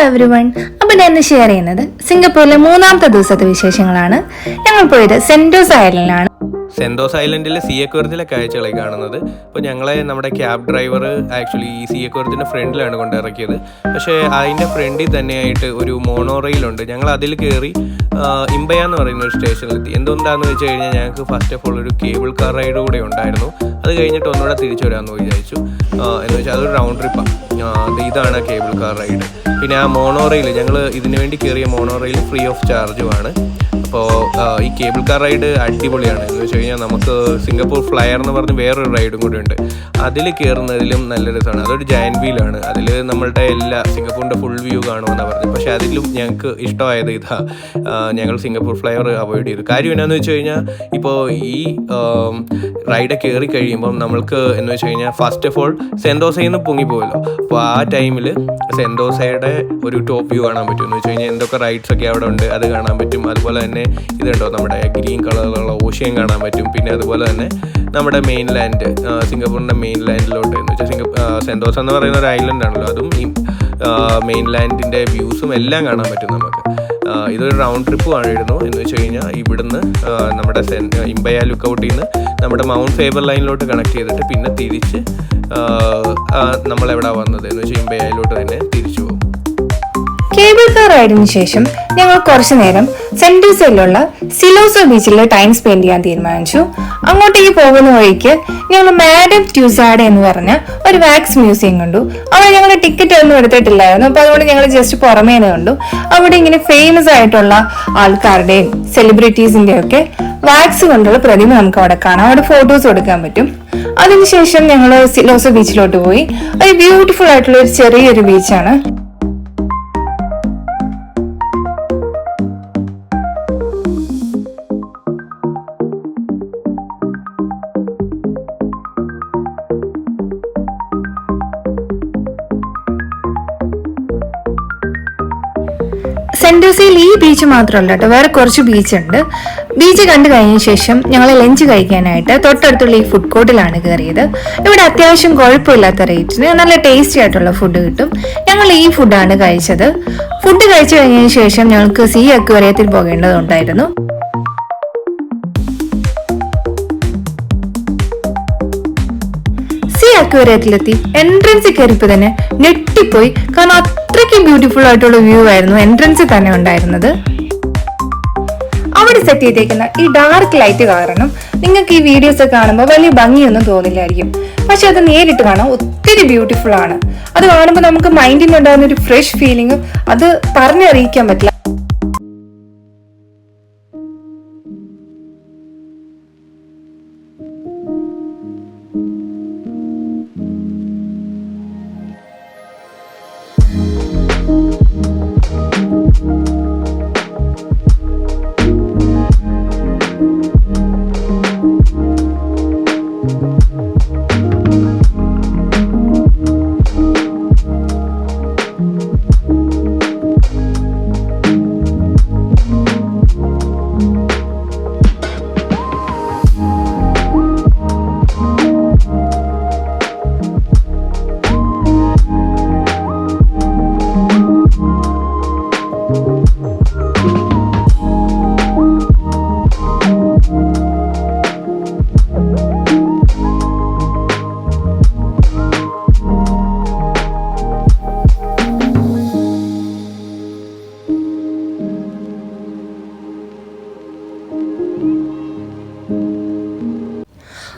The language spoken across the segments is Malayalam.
എവരിവൺ. അപ്പോൾ ഞാൻ ഇന്ന് ഷെയർ ചെയ്യുന്നത് സിംഗപ്പൂരിലെ മൂന്നാമത്തെ ദിവസത്തെ വിശേഷങ്ങളാണ്. ഞങ്ങൾ പോയത് സെന്റോസ് ഐലൻഡിലാണ്. സെൻറ്റോസ് ഐലൻഡിലെ സി എക്വറിലെ കാഴ്ചകളെ കാണുന്നത്. ഇപ്പോൾ ഞങ്ങളെ നമ്മുടെ ക്യാബ് ഡ്രൈവർ ആക്ച്വലി ഈ സി എക്വറിൻ്റെ ഫ്രണ്ടിലാണ് കൊണ്ടിറക്കിയത്. പക്ഷേ അതിൻ്റെ ഫ്രണ്ടിൽ തന്നെയായിട്ട് ഒരു മോണോറെയിലുണ്ട്. ഞങ്ങൾ അതിൽ കയറി ഇമ്പയ എന്ന് പറയുന്ന ഒരു സ്റ്റേഷനിലെത്തി. എന്തുകൊണ്ടാണെന്ന് വെച്ച് കഴിഞ്ഞാൽ ഞങ്ങൾക്ക് ഫസ്റ്റ് ഓഫ് ഓൾ ഒരു കേബിൾ കാർ റൈഡ് കൂടെ ഉണ്ടായിരുന്നു. അത് കഴിഞ്ഞിട്ട് ഒന്നുകൂടെ തിരിച്ചു വരാമെന്ന് വിചാരിച്ചു. എന്ന് വെച്ചാൽ അതൊരു റൗണ്ട് ട്രിപ്പാണ്. ഇതാണ് കേബിൾ കാർ റൈഡ്. പിന്നെ ആ മോണോറെയിൽ ഞങ്ങൾ ഇതിനു വേണ്ടി കയറിയ മോണോറെയിൽ ഫ്രീ ഓഫ് ചാർജുമാണ്. അപ്പോൾ ഈ കേബിൾ കാർ റൈഡ് അടിപൊളിയാണ്. എന്ന് വെച്ച് കഴിഞ്ഞാൽ നമുക്ക് സിംഗപ്പൂർ ഫ്ലയർ എന്ന് പറഞ്ഞ് വേറൊരു റൈഡും കൂടി ഉണ്ട്. അതിൽ കയറുന്നതിലും നല്ല രസമാണ്. അതൊരു ജയൻറ്റ് വീലാണ്. അതിൽ നമ്മളുടെ എല്ലാ സിംഗപ്പൂരിൻ്റെ ഫുൾ വ്യൂ കാണുമെന്നാണ് പറഞ്ഞത്. പക്ഷേ അതിലും ഞങ്ങൾക്ക് ഇഷ്ടമായത് ഞങ്ങൾ സിംഗപ്പൂർ ഫ്ലയർ അവോയ്ഡ് ചെയ്തു. കാര്യം എന്നാന്ന് വെച്ച് കഴിഞ്ഞാൽ ഇപ്പോൾ ഈ റൈഡ് കയറി കഴിയുമ്പം നമ്മൾക്ക് എന്ന് വെച്ച് കഴിഞ്ഞാൽ ഫസ്റ്റ് ഓഫ് ഓൾ സെൻറ്റോസയിൽ നിന്ന് പൊങ്ങിപ്പോകുമല്ലോ. അപ്പോൾ ആ ടൈമിൽ സെൻറ്റോസയുടെ ഒരു ടോപ്പ് വ്യൂ കാണാൻ പറ്റും. എന്ന് വെച്ച് കഴിഞ്ഞാൽ എന്തൊക്കെ റൈഡ്സ് ഒക്കെ അവിടെ ഉണ്ട് അത് കാണാൻ പറ്റും. അതുപോലെ തന്നെ ഇതുണ്ടോ നമ്മുടെ ഗ്രീൻ കളറിലുള്ള ഓഷ്യൻ കാണാൻ പറ്റും. പിന്നെ അതുപോലെ തന്നെ നമ്മുടെ മെയിൻ ലാൻഡ്, സിംഗപ്പൂരിൻ്റെ മെയിൻ ലാൻഡിലോട്ട് എന്ന് വെച്ചാൽ സെൻറ്റോസ എന്ന് പറയുന്ന ഒരു ഐലൻഡ് ആണല്ലോ, അതും ഈ മെയിൻ ലാൻഡിൻ്റെ വ്യൂസും എല്ലാം കാണാൻ പറ്റും നമുക്ക്. ഇതൊരു റൗണ്ട് ട്രിപ്പ് ആയിരുന്നു. എന്ന് വെച്ച് കഴിഞ്ഞാൽ ഇവിടുന്ന് നമ്മുടെ ഇമ്പയ ലുക്കൗട്ടിൽ നിന്ന് നമ്മുടെ മൗണ്ട് ഫേബർ ലൈനിലോട്ട് കണക്ട് ചെയ്തിട്ട് പിന്നെ തിരിച്ച് നമ്മളെവിടെ വന്നത് എന്ന് വെച്ചാൽ ഇമ്പയയിലോട്ട് തന്നെ തിരിച്ചു പോകും. കേബിൾ കാർ റൈഡിന് ശേഷം ഞങ്ങൾ കുറച്ചു നേരം സെന്റോസയിലുള്ള സിലോസോ ബീച്ചിൽ ടൈം സ്പെൻഡ് ചെയ്യാൻ തീരുമാനിച്ചു. അങ്ങോട്ടേക്ക് പോകുന്ന വഴിക്ക് ഞങ്ങൾ മാഡം ട്യൂസാഡെ എന്ന് പറഞ്ഞ ഒരു വാക്സ് മ്യൂസിയം കണ്ടു. അവിടെ ഞങ്ങൾ ടിക്കറ്റ് ഒന്നും എടുത്തിട്ടില്ലായിരുന്നു. അപ്പൊ അതുകൊണ്ട് ഞങ്ങൾ ജസ്റ്റ് പുറമേ നിന്ന് കണ്ടു. അവിടെ ഇങ്ങനെ ഫേമസ് ആയിട്ടുള്ള ആൾക്കാരുടെയും സെലിബ്രിറ്റീസിന്റെയും ഒക്കെ വാക്സ് കൊണ്ടുള്ള പ്രതിമ നമുക്ക് അവിടെ കാണാം. അവിടെ ഫോട്ടോസ് എടുക്കാൻ പറ്റും. അതിനുശേഷം ഞങ്ങൾ സിലോസോ ബീച്ചിലോട്ട് പോയി. ഒരു ബ്യൂട്ടിഫുൾ ആയിട്ടുള്ള ഒരു ചെറിയൊരു ബീച്ചാണ്. സെന്റോസയിൽ ഈ ബീച്ച് മാത്രമല്ല കേട്ടോ, വേറെ കുറച്ച് ബീച്ച് ഉണ്ട്. ബീച്ച് കണ്ടു കഴിഞ്ഞ ശേഷം ഞങ്ങൾ ലഞ്ച് കഴിക്കാനായിട്ട് തൊട്ടടുത്തുള്ള ഈ ഫുഡ് കോർട്ടിലാണ് കയറിയത്. ഇവിടെ അത്യാവശ്യം കുഴപ്പമില്ലാത്ത റേറ്റിന് നല്ല ടേസ്റ്റി ആയിട്ടുള്ള ഫുഡ് കിട്ടും. ഞങ്ങൾ ഈ ഫുഡാണ് കഴിച്ചത്. ഫുഡ് കഴിച്ചു കഴിഞ്ഞതിന് ശേഷം ഞങ്ങൾക്ക് സീ അക്വേറിയത്തിൽ പോകേണ്ടതുണ്ടായിരുന്നു. അക്വേറിയത്തിലെത്തി എൻട്രൻസിൽ കയറിയപ്പോ തന്നെ ഞെട്ടിപ്പോയി. കാരണം അത്രയ്ക്ക് ബ്യൂട്ടിഫുൾ ആയിട്ടുള്ള വ്യൂ ആയിരുന്നു എൻട്രൻസിൽ തന്നെ ഉണ്ടായിരുന്നത്. അവിടെ സെറ്റ് ചെയ്തേക്കുന്ന ഈ ഡാർക്ക് ലൈറ്റ് കാരണം നിങ്ങൾക്ക് ഈ വീഡിയോസ് ഒക്കെ കാണുമ്പോൾ വലിയ ഭംഗിയൊന്നും തോന്നില്ലായിരിക്കും. പക്ഷെ അത് നേരിട്ട് കാണാൻ ഒത്തിരി ബ്യൂട്ടിഫുൾ ആണ്. അത് കാണുമ്പോൾ നമുക്ക് മൈൻഡിനുണ്ടാകുന്ന ഒരു ഫ്രഷ് ഫീലിംഗ് അത് പറഞ്ഞറിയിക്കാൻ പറ്റില്ല.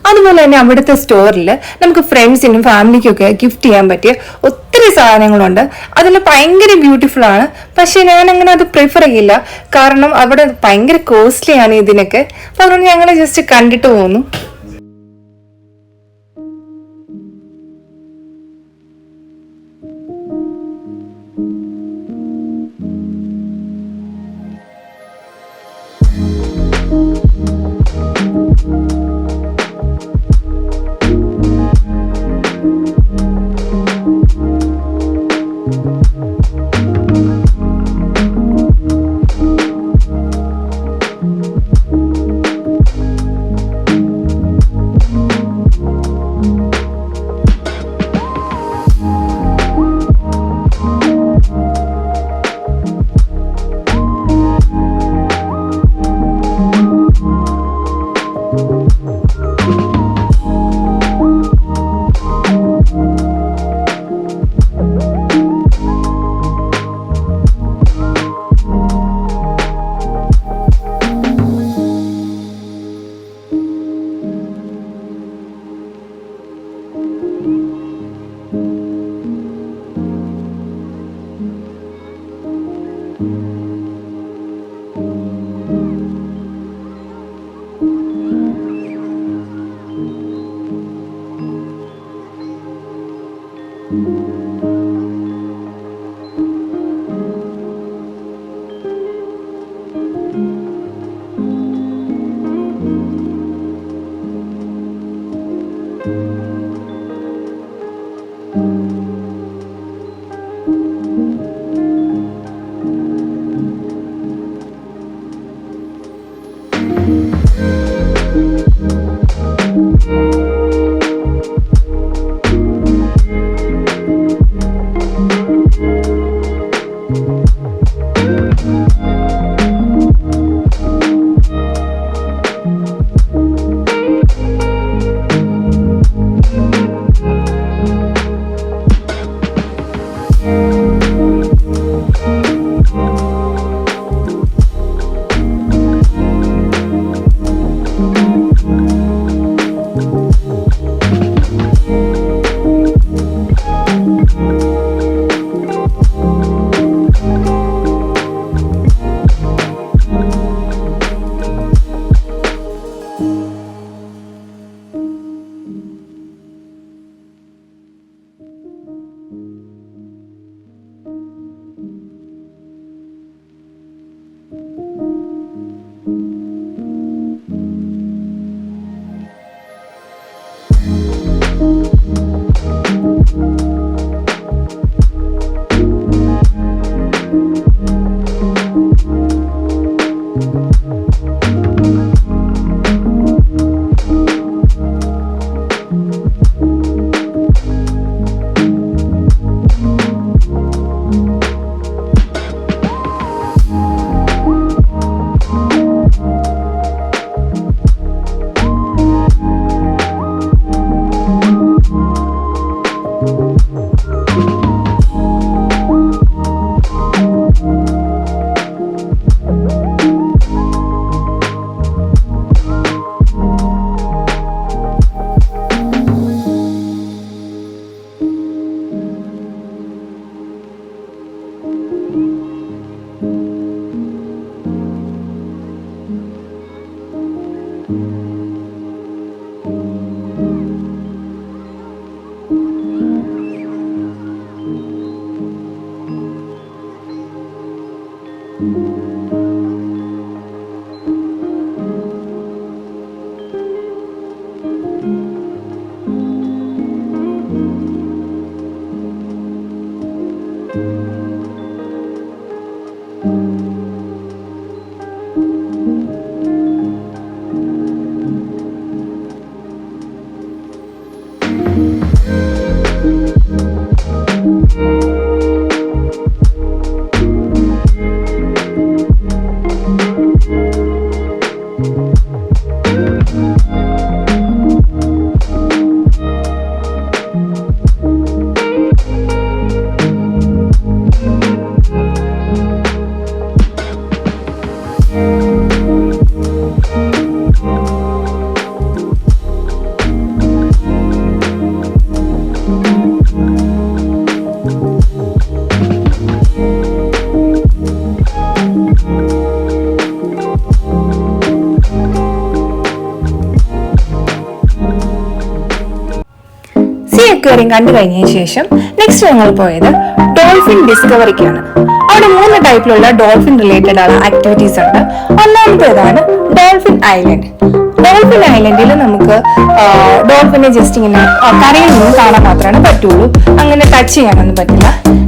അതുപോലെ തന്നെ അവിടുത്തെ സ്റ്റോറിൽ നമുക്ക് ഫ്രണ്ട്സിനും ഫാമിലിക്കും ഒക്കെ ഗിഫ്റ്റ് ചെയ്യാൻ പറ്റിയ ഒത്തിരി സാധനങ്ങളുണ്ട്. അതിൽ ഭയങ്കര ബ്യൂട്ടിഫുൾ ആണ്. പക്ഷെ ഞാൻ അങ്ങനെ അത് പ്രിഫർ ചെയ്യില്ല. കാരണം അവിടെ ഭയങ്കര കോസ്റ്റ്ലി ആണ് ഇതിനൊക്കെ. അപ്പൊ അതുകൊണ്ട് ഞങ്ങൾ ജസ്റ്റ് കണ്ടിട്ട് പോന്നു. അക്വേറിയം കണ്ടു കഴിഞ്ഞതിന് ശേഷം നെക്സ്റ്റ് ഞങ്ങൾ പോയത് ഡോൾഫിൻ ഡിസ്കവറിക്കാണ്. അവിടെ 3 ടൈപ്പിലുള്ള ഡോൾഫിൻ റിലേറ്റഡ് ആയ ആക്ടിവിറ്റീസ് ഉണ്ട്. ഒന്നാമത്തേതാണ് ഡോൾഫിൻ ഐലൻഡ്. ഡോൾഫിൻ ഐലൻഡിൽ നമുക്ക് ഡോൾഫിനെ ജസ്റ്റ് ഇങ്ങനെ കരയിൽ നിന്നും കാണാൻ മാത്രമാണ് പറ്റുള്ളൂ, അങ്ങനെ ടച്ച് ചെയ്യാനൊന്നും പറ്റില്ല.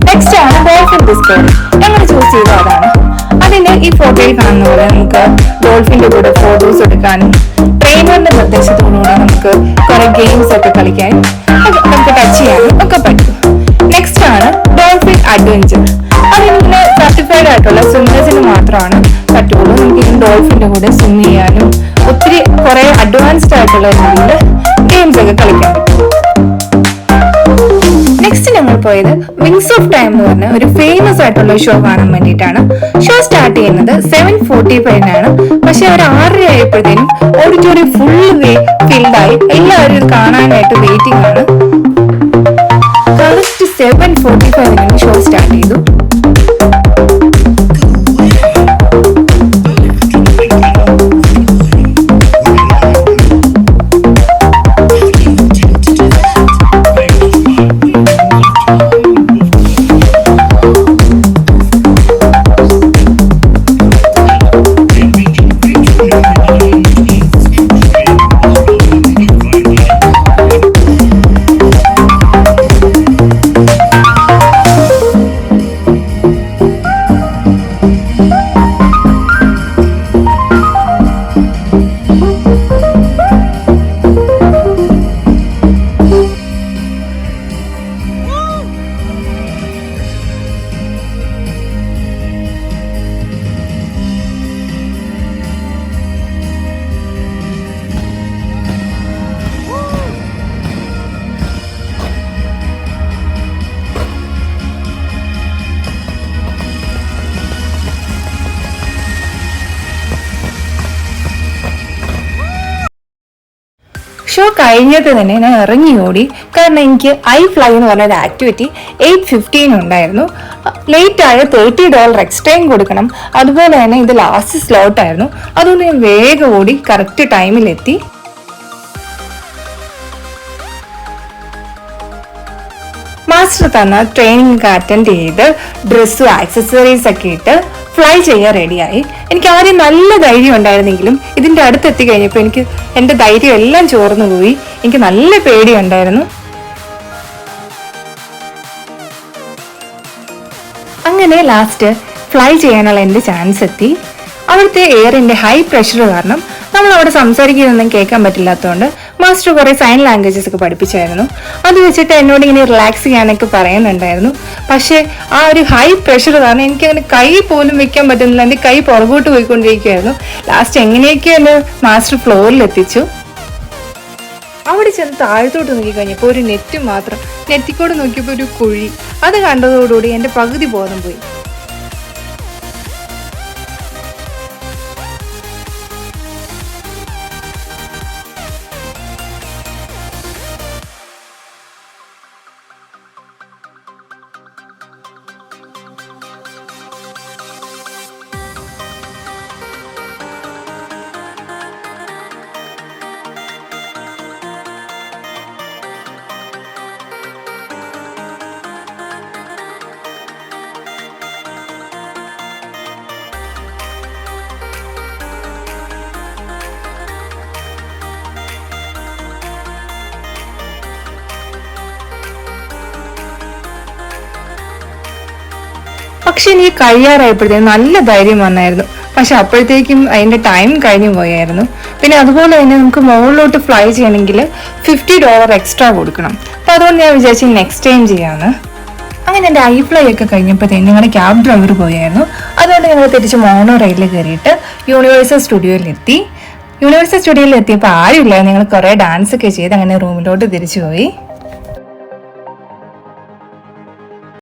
നെക്സ്റ്റ് ആണ് ഡോൾഫിൻ ഡിസ്കവറി. ഞങ്ങൾ ചൂസ് ചെയ്ത അതാണ്. അതിന് ഈ ഫോട്ടോയിൽ കാണുന്ന പോലെ നമുക്ക് ഡോൾഫിന്റെ കൂടെ ഫോട്ടോസ് എടുക്കാനും ട്രെയിനറിന്റെ നിർദ്ദേശത്തോടുകൂടെ നമുക്ക് കുറെ ഗെയിംസ് ഒക്കെ കളിക്കാനും നമുക്ക് ടച്ച് ചെയ്യാനും ഒക്കെ പറ്റും. നെക്സ്റ്റ് ആണ് ഡോൾഫിൻ അഡ്വഞ്ചർ. അതിന് സർട്ടിഫൈഡ് ആയിട്ടുള്ള സ്വിമ്മേഴ്സിന് മാത്രമാണ് പറ്റുള്ളൂ. നമുക്ക് ഈ ഡോൾഫിന്റെ കൂടെ സ്വിം ചെയ്യാനും ഒത്തിരി കുറെ അഡ്വാൻസ്ഡ് ആയിട്ടുള്ള രീതിയിൽ ഗെയിംസ് ഒക്കെ കളിക്കാൻ പറ്റും. നെക്സ്റ്റ് ഞങ്ങൾ പോയത് വിങ്സ് ഓഫ് ടൈം എന്ന് പറഞ്ഞ ഒരു ഫേമസ് ആയിട്ടുള്ള ഷോ കാണാൻ വേണ്ടിയിട്ടാണ്. ഷോ സ്റ്റാർട്ട് ചെയ്യുന്നത് 7:45 പക്ഷെ ഒരു 6:30 ആയപ്പോഴത്തേനും ഓഡിറ്റോറിയം ഫുള്ള് ഫിൽഡായി. എല്ലാവരും ഇത് കാണാനായിട്ട് വെയിറ്റിംഗ് ആണ്. കറക്റ്റ് 7:45 ഷോ സ്റ്റാർട്ട് ചെയ്തു. ഷോ കഴിഞ്ഞത് തന്നെ ഞാൻ ഇറങ്ങി ഓടി. കാരണം എനിക്ക് ഐ ഫ്ലൈ എന്ന് പറഞ്ഞൊരു ആക്ടിവിറ്റി 8:15 ഉണ്ടായിരുന്നു. ലേറ്റ് ആയ $30 എക്സ്ട്രയും കൊടുക്കണം. അതുപോലെ തന്നെ ഇത് ലാസ്റ്റ് സ്ലോട്ട് ആയിരുന്നു. അതുകൊണ്ട് ഞാൻ വേഗം ഓടി കറക്റ്റ് ടൈമിലെത്തി. മാസ്റ്റർ തന്ന ട്രെയിനിങ് ഒക്കെ അറ്റൻഡ് ചെയ്ത് ഡ്രസ്സും ആക്സസറീസ് ഒക്കെ ഇട്ട് ഫ്ലൈ ചെയ്യാൻ റെഡിയായി. എനിക്ക് ആദ്യം നല്ല ധൈര്യം ഉണ്ടായിരുന്നെങ്കിലും ഇതിന്റെ അടുത്തെത്തി കഴിഞ്ഞപ്പോൾ എനിക്ക് എന്റെ ധൈര്യം എല്ലാം ചോർന്നു പോയി. എനിക്ക് നല്ല പേടിയുണ്ടായിരുന്നു. അങ്ങനെ ലാസ്റ്റ് ഫ്ലൈ ചെയ്യാനുള്ള എൻ്റെ ചാൻസ് എത്തി. അവിടുത്തെ എയറിന്റെ ഹൈ പ്രഷർ കാരണം നമ്മൾ അവിടെ സംസാരിക്കുന്നതൊന്നും കേൾക്കാൻ പറ്റില്ലാത്തതുകൊണ്ട് മാസ്റ്റർ കുറെ സൈൻ ലാംഗ്വേജസ് ഒക്കെ പഠിപ്പിച്ചായിരുന്നു. അത് വെച്ചിട്ട് എന്നോട് ഇങ്ങനെ റിലാക്സ് ചെയ്യാനൊക്കെ പറയുന്നുണ്ടായിരുന്നു. പക്ഷെ ആ ഒരു ഹൈ പ്രഷർ കാരണം എനിക്ക് അങ്ങനെ കൈ പോലും വെക്കാൻ പറ്റുന്നില്ല. എൻ്റെ കൈ പുറകോട്ട് പോയിക്കൊണ്ടിരിക്കുകയായിരുന്നു. ലാസ്റ്റ് എങ്ങനെയൊക്കെയോ എന്നെ മാസ്റ്റർ ഫ്ലോറിൽ എത്തിച്ചു. അവിടെ ചെന്ന് താഴത്തോട്ട് നോക്കിക്കഴിഞ്ഞപ്പോൾ ഒരു നെറ്റ് മാത്രം. നെറ്റിക്കോട് നോക്കിയപ്പോൾ ഒരു കുഴി. അത് കണ്ടതോടുകൂടി എൻ്റെ പകുതി ബോധം പോയി. പക്ഷെ എനിക്ക് കഴിയാറായപ്പോഴത്തേക്കും നല്ല ധൈര്യം വന്നായിരുന്നു. പക്ഷെ അപ്പോഴത്തേക്കും അതിന്റെ ടൈം കഴിഞ്ഞു പോയായിരുന്നു. പിന്നെ അതുപോലെ തന്നെ നമുക്ക് മുകളിലോട്ട് ഫ്ലൈ ചെയ്യണമെങ്കിൽ $50 എക്സ്ട്രാ കൊടുക്കണം. അപ്പൊ അതുകൊണ്ട് ഞാൻ വിചാരിച്ചു നെക്സ്റ്റ് ടൈം ചെയ്യാന്ന്. അങ്ങനെ എൻ്റെ ഐഫ്ലൈ ഒക്കെ കഴിഞ്ഞപ്പോഴത്തേക്കും ഞങ്ങളുടെ ക്യാബ് ഡ്രൈവർ പോയായിരുന്നു. അതുകൊണ്ട് ഞങ്ങൾ തിരിച്ച് മോണോ റെയിലിൽ കയറിയിട്ട് യൂണിവേഴ്സൽ സ്റ്റുഡിയോയിലെത്തി. യൂണിവേഴ്സൽ സ്റ്റുഡിയോയിൽ എത്തിയപ്പോൾ ആരുമില്ല. ഞങ്ങൾ കുറേ ഡാൻസ് ഒക്കെ ചെയ്ത് അങ്ങനെ റൂമിലോട്ട് തിരിച്ചു പോയി.